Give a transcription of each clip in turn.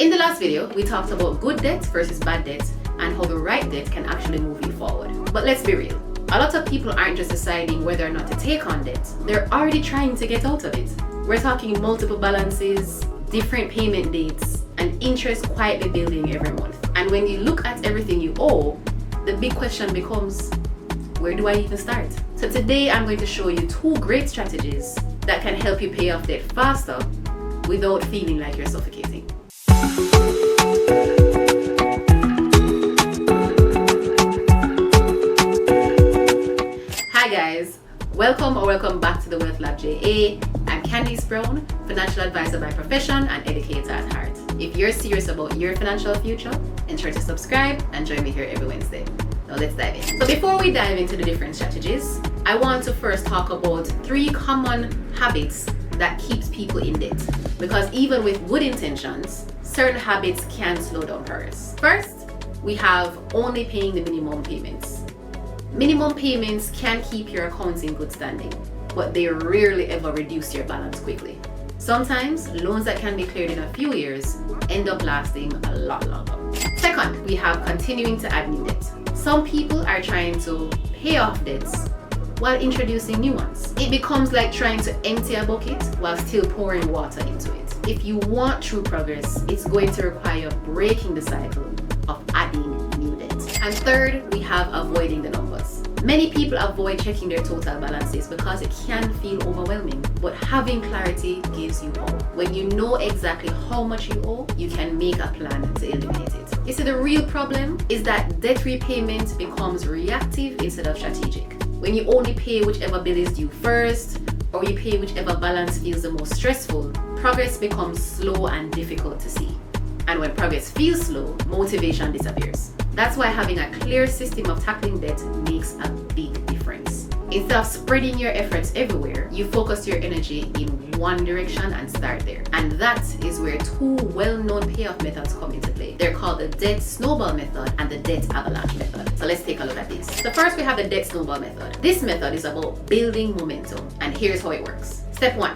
In the last video, we talked about good debt versus bad debt and how the right debt can actually move you forward. But let's be real. A lot of people aren't just deciding whether or not to take on debt. They're already trying to get out of it. We're talking multiple balances, different payment dates, and interest quietly building every month. And when you look at everything you owe, the big question becomes, where do I even start? So today I'm going to show you 2 great strategies that can help you pay off debt faster without feeling like you're suffocating. Hi guys, welcome back to the Wealth Lab JA. I'm Candice Brown, financial advisor by profession and educator at heart. If you're serious about your financial future, ensure to subscribe and join me here every Wednesday. Now let's dive in. So before we dive into the different strategies, I want to first talk about 3 common habits that keeps people in debt. Because even with good intentions, certain habits can slow down progress. First, we have only paying the minimum payments. Minimum payments can keep your accounts in good standing, but they rarely ever reduce your balance quickly. Sometimes, loans that can be cleared in a few years end up lasting a lot longer. Second, we have continuing to add new debt. Some people are trying to pay off debts while introducing new ones. It becomes like trying to empty a bucket while still pouring water into it. If you want true progress, it's going to require breaking the cycle of adding new debt. And third, we have avoiding the numbers. Many people avoid checking their total balances because it can feel overwhelming, but having clarity gives you hope. When you know exactly how much you owe, you can make a plan to eliminate it. You see, the real problem is that debt repayment becomes reactive instead of strategic. When you only pay whichever bill is due first, or you pay whichever balance feels the most stressful, progress becomes slow and difficult to see. And when progress feels slow, motivation disappears. That's why having a clear system of tackling debt makes a big difference. Instead of spreading your efforts everywhere, you focus your energy in one direction and start there. And that is where 2 well-known payoff methods come into play. They're called the debt snowball method and the debt avalanche method. So let's take a look at this. So first we have the debt snowball method. This method is about building momentum, and here's how it works. Step 1.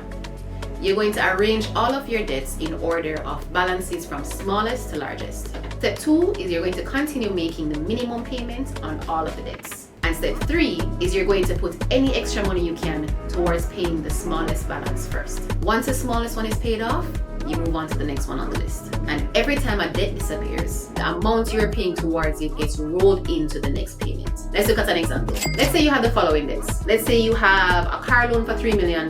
You're going to arrange all of your debts in order of balances from smallest to largest. Step 2 is you're going to continue making the minimum payment on all of the debts. And step 3 is you're going to put any extra money you can towards paying the smallest balance first. Once the smallest one is paid off, you move on to the next one on the list. And every time a debt disappears, the amount you're paying towards it gets rolled into the next payment. Let's look at an example. Let's say you have the following debts. Let's say you have a car loan for $3 million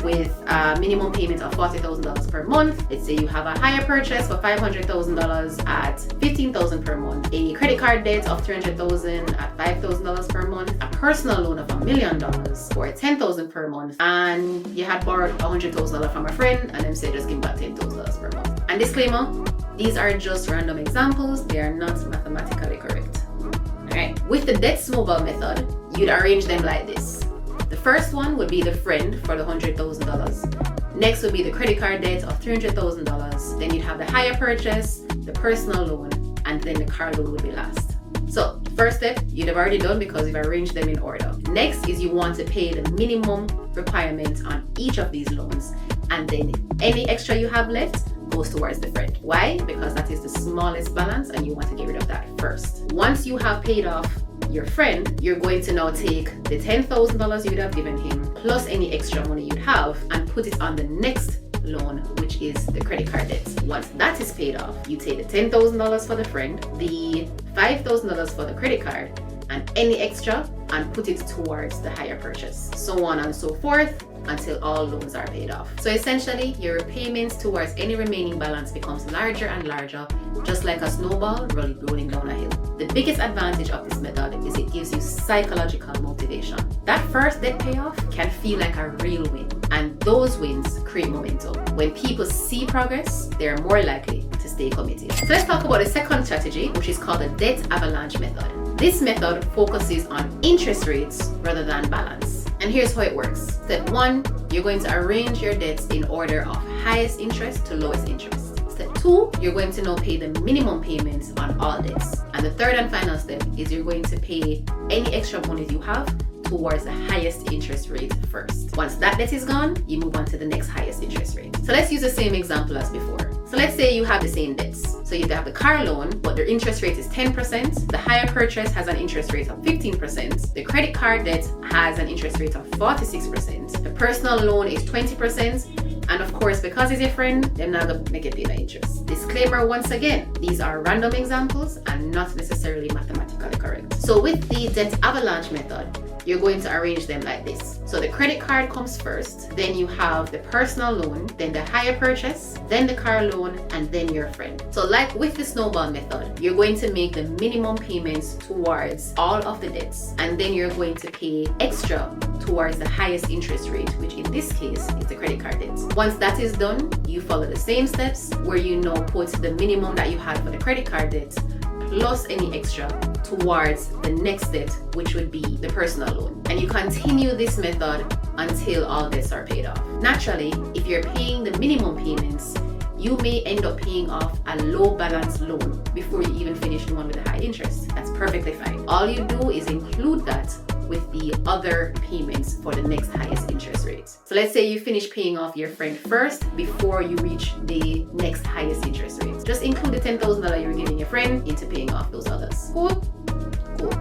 with a minimum payment of $40,000 per month. Let's say you have a hire purchase for $500,000 at $15,000 per month, a credit card debt of $300,000 at $5,000 per month, a personal loan of $1 million for $10,000 per month, and you had borrowed $100,000 from a friend and them say just give back $10,000 per month. And disclaimer, these are just random examples, they are not mathematically correct. Alright, with the debt snowball method, you'd arrange them like this. The first one would be the friend for the $100,000. Next would be the credit card debt of $300,000. Then you'd have the hire purchase, the personal loan, and then the car loan would be last. So, first step, you'd have already done because you've arranged them in order. Next is you want to pay the minimum requirement on each of these loans. And then any extra you have left goes towards the friend. Why? Because that is the smallest balance and you want to get rid of that first. Once you have paid off your friend, you're going to now take the $10,000 you'd have given him plus any extra money you'd have and put it on the next loan, which is the credit card debt. Once that is paid off, you take the $10,000 for the friend, the $5,000 for the credit card, and any extra and put it towards the hire purchase. So on and so forth until all loans are paid off. So essentially, your repayments towards any remaining balance becomes larger and larger, just like a snowball rolling down a hill. The biggest advantage of this method is it gives you psychological motivation. That first debt payoff can feel like a real win, and those wins create momentum. When people see progress, they are more likely to stay committed. So let's talk about the second strategy, which is called the debt avalanche method. This method focuses on interest rates rather than balance. And here's how it works. Step 1, you're going to arrange your debts in order of highest interest to lowest interest. Step 2, you're going to now pay the minimum payments on all debts. And the third and final step is you're going to pay any extra money you have towards the highest interest rate first. Once that debt is gone, you move on to the next highest interest rate. So let's use the same example as before. So let's say you have the same debts. So you have the car loan, but the interest rate is 10%. The hire purchase has an interest rate of 15%. The credit card debt has an interest rate of 46%. The personal loan is 20%. And of course, because he's your friend, they're not going to make it pay by interest. Disclaimer once again, these are random examples and not necessarily mathematically correct. So with the debt avalanche method, you're going to arrange them like this. So the credit card comes first, then you have the personal loan, then the hire purchase, then the car loan, and then your friend. So like with the snowball method, you're going to make the minimum payments towards all of the debts, and then you're going to pay extra towards the highest interest rate, which in this case is the credit card debt. Once that is done, you follow the same steps where you now put the minimum that you had for the credit card debt plus any extra towards the next debt, which would be the personal loan. And you continue this method until all debts are paid off. Naturally, if you're paying the minimum payments, you may end up paying off a low balance loan before you even finish the one with a high interest. That's perfectly fine. All you do is include that with the other payments for the next highest interest rate. So let's say you finish paying off your friend first before you reach the next highest interest rate. Just include the $10,000 you're giving your friend into paying off those others. Cool? Cool.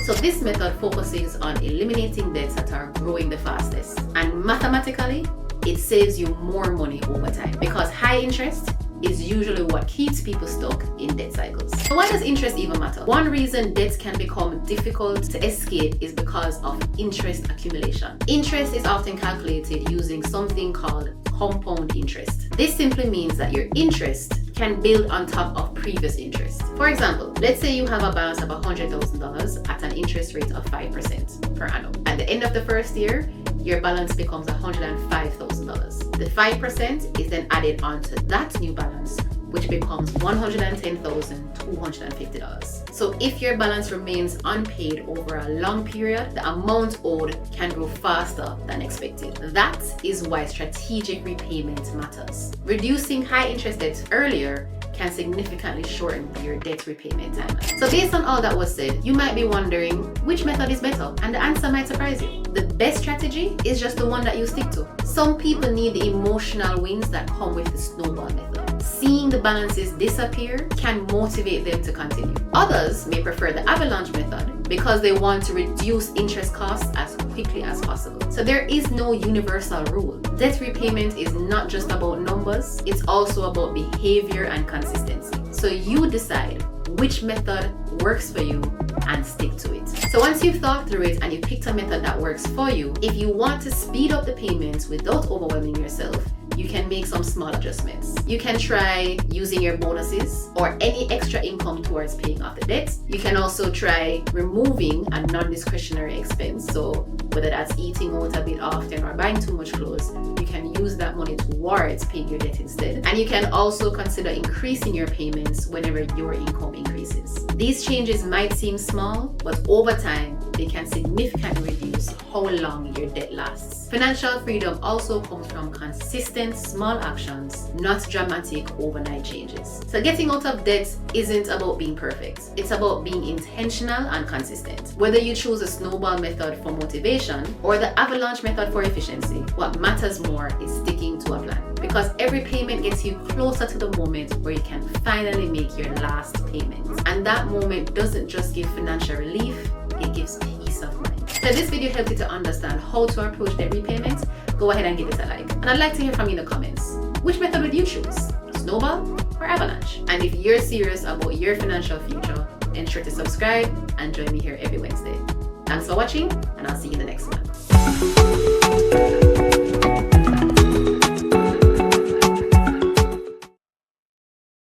So this method focuses on eliminating debts that are growing the fastest. And mathematically, it saves you more money over time because high interest is usually what keeps people stuck in debt cycles. So why does interest even matter? One reason debts can become difficult to escape is because of interest accumulation. Interest is often calculated using something called compound interest. This simply means that your interest can build on top of previous interest. For example, let's say you have a balance of $100,000 at an interest rate of 5% per annum. At the end of the first year, your balance becomes $105,000. The 5% is then added onto that new balance, which becomes $110,250. So if your balance remains unpaid over a long period, the amount owed can grow faster than expected. That is why strategic repayment matters. Reducing high interest debt earlier can significantly shorten your debt repayment timeline. So based on all that was said, you might be wondering which method is better, and the answer might surprise you. The best strategy is just the one that you stick to. Some people need the emotional wins that come with the snowball method. Seeing the balances disappear can motivate them to continue. Others may prefer the avalanche method because they want to reduce interest costs as quickly as possible. So there is no universal rule. Debt repayment is not just about numbers, it's also about behavior and consistency. So you decide which method works for you and stick to it. So once you've thought through it and you picked a method that works for you, if you want to speed up the payments without overwhelming yourself, you can make some small adjustments. You can try using your bonuses or any extra income towards paying off the debt. You can also try removing a non-discretionary expense. So whether that's eating out a bit often or buying too much clothes, you can use that money towards paying your debt instead. And you can also consider increasing your payments whenever your income increases. These changes might seem small, but over time, they can significantly reduce how long your debt lasts. Financial freedom also comes from consistent small actions, not dramatic overnight changes. So getting out of debt isn't about being perfect. It's about being intentional and consistent. Whether you choose a snowball method for motivation or the avalanche method for efficiency, what matters more is sticking to a plan. Because every payment gets you closer to the moment where you can finally make your last payment. And that moment doesn't just give financial relief, it gives peace of mind. So if this video helped you to understand how to approach debt repayment, go ahead and give it a like. And I'd like to hear from you in the comments. Which method would you choose? Snowball or avalanche? And if you're serious about your financial future, ensure to subscribe and join me here every Wednesday. Thanks for watching, and I'll see you in the next one.